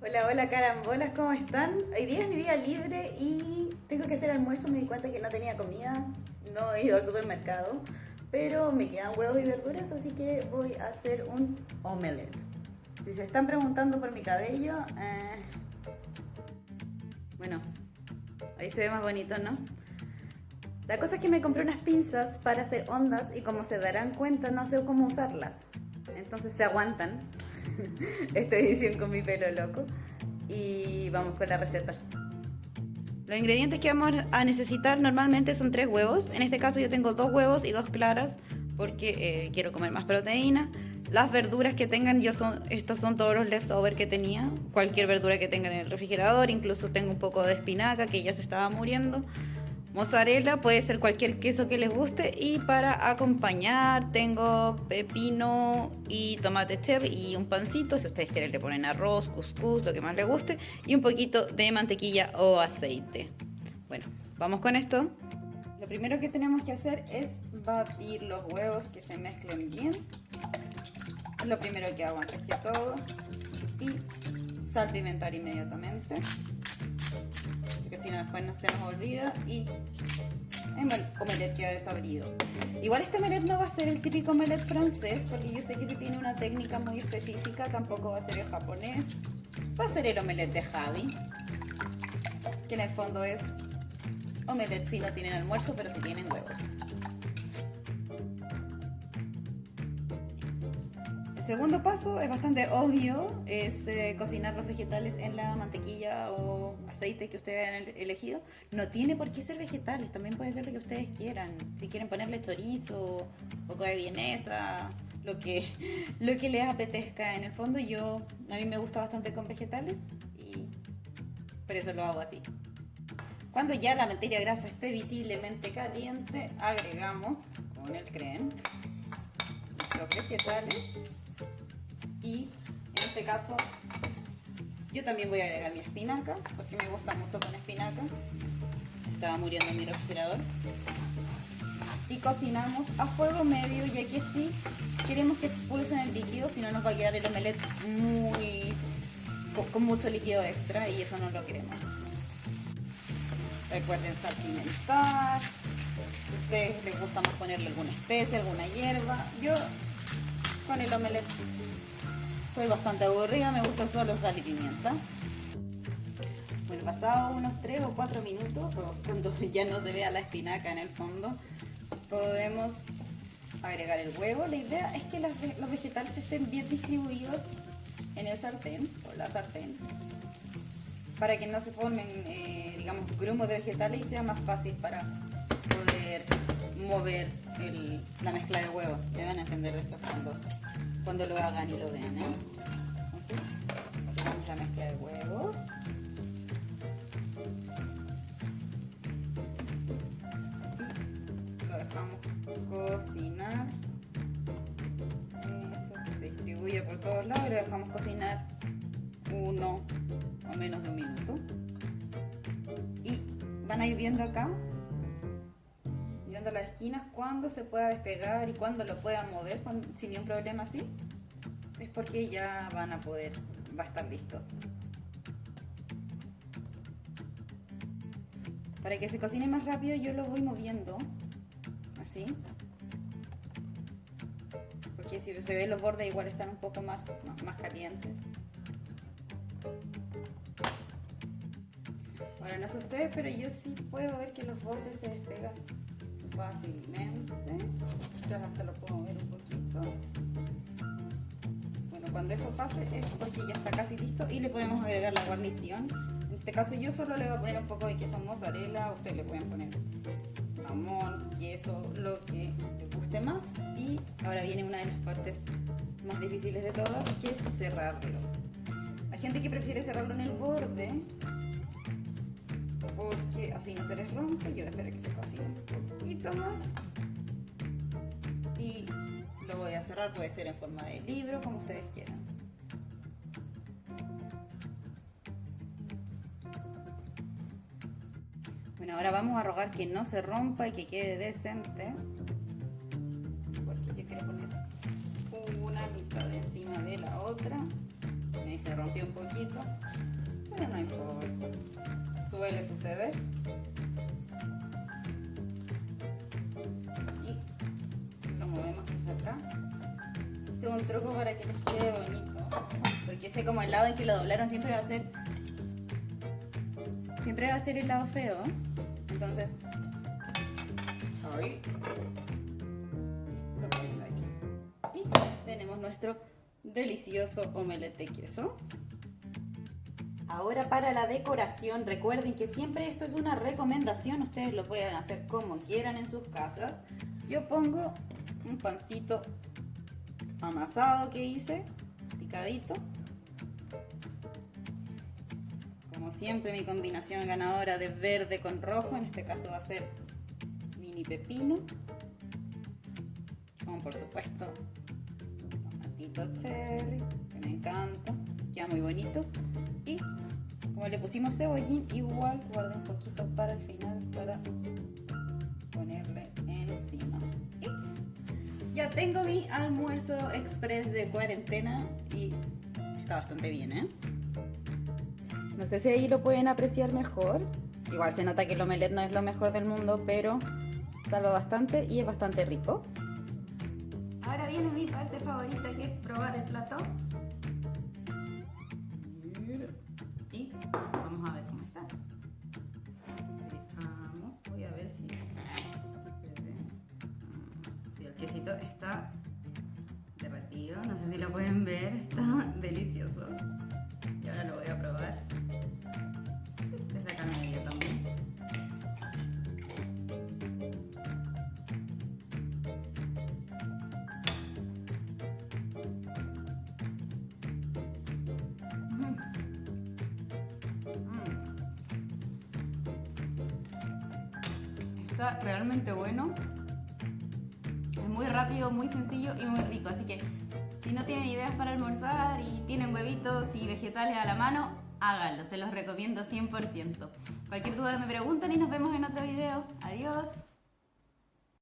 Hola, hola carambolas, ¿cómo están? Hoy día es mi día libre y tengo que hacer almuerzo. Me di cuenta que no tenía comida, no he ido al supermercado, pero me quedan huevos y verduras, así que voy a hacer un omelette. Si se están preguntando por mi cabello, bueno, ahí se ve más bonito, ¿no? La cosa es que me compré unas pinzas para hacer ondas y como se darán cuenta no sé cómo usarlas. Entonces se aguantan esta edición con mi pelo loco y vamos con la receta. Los ingredientes que vamos a necesitar normalmente son 3 huevos. En este caso yo tengo 2 huevos y 2 claras porque quiero comer más proteína. Las verduras que tengan, estos son todos los leftovers que tenía. Cualquier verdura que tengan en el refrigerador, incluso tengo un poco de espinaca que ya se estaba muriendo. Mozzarella, puede ser cualquier queso que les guste. Y para acompañar tengo pepino y tomate cherry y un pancito. Si ustedes quieren le ponen arroz, couscous, lo que más les guste. Y un poquito de mantequilla o aceite. Bueno, vamos con esto. Lo primero que tenemos que hacer es batir los huevos, que se mezclen bien. Es lo primero que hago antes que todo. Y salpimentar inmediatamente, porque si no después no se nos olvida y el omelette queda desabrido. Igual este omelette no va a ser el típico omelette francés, porque yo sé que si tiene una técnica muy específica, tampoco va a ser el japonés. Va a ser el omelette de Javi, que en el fondo es omelette si no tienen almuerzo, pero si tienen huevos. El segundo paso es bastante obvio, es cocinar los vegetales en la mantequilla o aceite que ustedes hayan elegido. No tiene por qué ser vegetales, también puede ser lo que ustedes quieran. Si quieren ponerle chorizo, un poco de vienesa, lo que les apetezca. En el fondo a mí me gusta bastante con vegetales y por eso lo hago así. Cuando ya la materia grasa esté visiblemente caliente, agregamos con el creme los vegetales. Y en este caso yo también voy a agregar mi espinaca, porque me gusta mucho con espinaca. Se estaba muriendo mi refrigerador. Y cocinamos a fuego medio, ya que sí queremos que expulsen el líquido, si no nos va a quedar el omelette con mucho líquido extra y eso no lo queremos. Recuerden salpimentar. Si a ustedes les gusta más ponerle alguna especia, alguna hierba. Yo con el omelette soy bastante aburrida, me gusta solo sal y pimienta. Bueno, pasados unos 3 o 4 minutos, o cuando ya no se vea la espinaca en el fondo, podemos agregar el huevo. La idea es que los vegetales estén bien distribuidos en el sartén o la sartén, para que no se formen, digamos, grumos de vegetales y sea más fácil para poder mover la mezcla de huevos. Ya van a entender esto cuando lo hagan y lo vean, Entonces, hacemos la mezcla de huevos. Y lo dejamos cocinar. Eso, que se distribuye por todos lados y lo dejamos cocinar uno o menos de un minuto. Y van a ir viendo acá, mirando las esquinas, cuando se pueda despegar y cuando lo puedan mover sin ningún problema así. Es porque ya va a estar listo. Para que se cocine más rápido yo lo voy moviendo, así. Porque si se ve los bordes igual están un poco más calientes. Ahora no sé ustedes, pero yo sí puedo ver que los bordes se despegan fácilmente. Quizás hasta lo puedo mover un poquito. Cuando eso pase es porque ya está casi listo y le podemos agregar la guarnición. En este caso yo solo le voy a poner un poco de queso mozzarella, ustedes le pueden poner jamón, queso, lo que les guste más. Y ahora viene una de las partes más difíciles de todas, que es cerrarlo. Hay gente que prefiere cerrarlo en el borde, porque así no se les rompe. Yo espero que se cocine un poquito más. Y lo voy a cerrar, puede ser en forma de libro, como ustedes quieran. Bueno, ahora vamos a rogar que no se rompa y que quede decente, porque yo quiero poner una mitad encima de la otra. Ahí se rompió un poquito, pero no importa, suele suceder. Y lo movemos hacia acá. Este es un truco para que les quede bonito, porque ese como el lado en que lo doblaron siempre va a ser el lado feo. Entonces ahí lo ponen ahí. Y tenemos nuestro delicioso omelette de queso. Ahora para la decoración, recuerden que siempre esto es una recomendación, ustedes lo pueden hacer como quieran en sus casas. Yo pongo un pancito amasado que hice, picadito. Como siempre, mi combinación ganadora de verde con rojo, en este caso va a ser mini pepino. Como por supuesto tomatito cherry, que me encanta, queda muy bonito. Y como le pusimos cebollín, igual guardé un poquito para el final para ponerle encima. Y ya tengo mi almuerzo express de cuarentena y está bastante bien, ¿eh? No sé si ahí lo pueden apreciar mejor. Igual se nota que el omelette no es lo mejor del mundo, pero salva bastante y es bastante rico. Ahora viene mi parte favorita, que es probar el plato. Y vamos a ver cómo está. Vamos, voy a ver si se ve. Sí, el quesito está derretido. No sé si lo pueden ver, está delicioso. Y ahora lo voy a probar. Desde acá medio también. Está realmente bueno. Es muy rápido, muy sencillo y muy rico. Así que si no tienen ideas para almorzar y tienen huevitos y vegetales a la mano, háganlo. Se los recomiendo 100%. Cualquier duda me preguntan y nos vemos en otro video. Adiós.